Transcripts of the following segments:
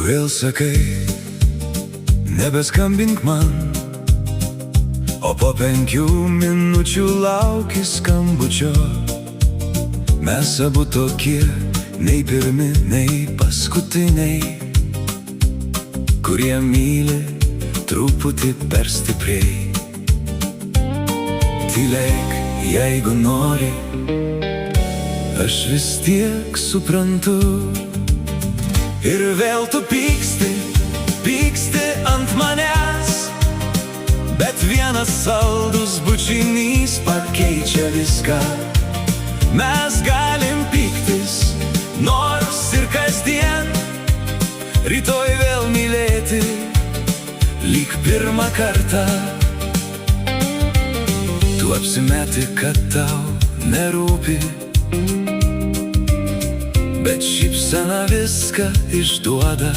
vėl sakai, nebeskambink man, o po 5 minučių lauki skambučio. Mes abu tokie, nei pirmi, nei paskutiniai, kurie myli truputį per stipriai. Tylėk, jeigu nori, aš vis tiek suprantu. Ir vėl tu pyksti ant manęs, bet vienas saldus bučinys pakeičia viską. Mes galim pyktis, nors ir kasdien, rytoj vėl mylėti, lyg pirmą kartą. Tu apsimeti, kad tau nerūpi, bet šypsena viską išduoda.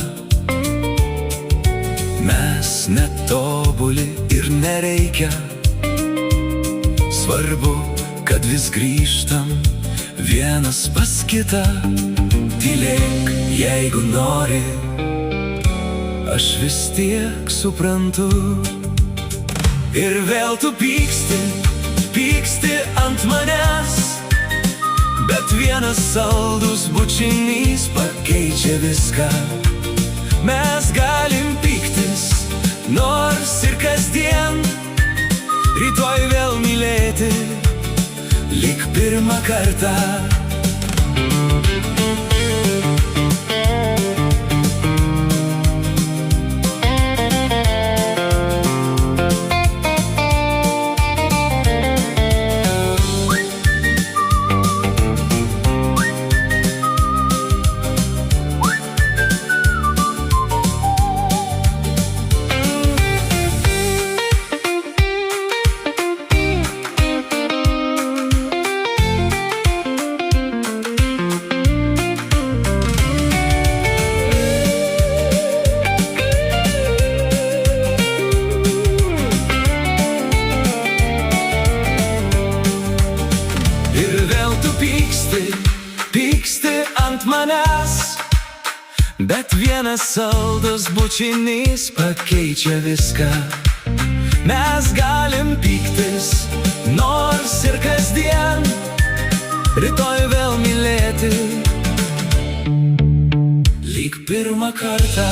Mes netobuli ir nereikia, svarbu, kad vis grįžtam vienas pas kitą. Tylėk, jeigu nori, aš vis tiek suprantu. Ir vėl tu pyksti ant manęs, bet vienas saldus bučinys pakeičia viską. Mes galim pyktis, nors ir kasdien, rytoj vėl mylėti, lyg pirmą kartą. Pyksti ant manęs, bet vienas saldus bučinys pakeičia viską. Mes galim pyktis, nors ir kasdien, rytoj vėl mylėti, lyg pirmą kartą.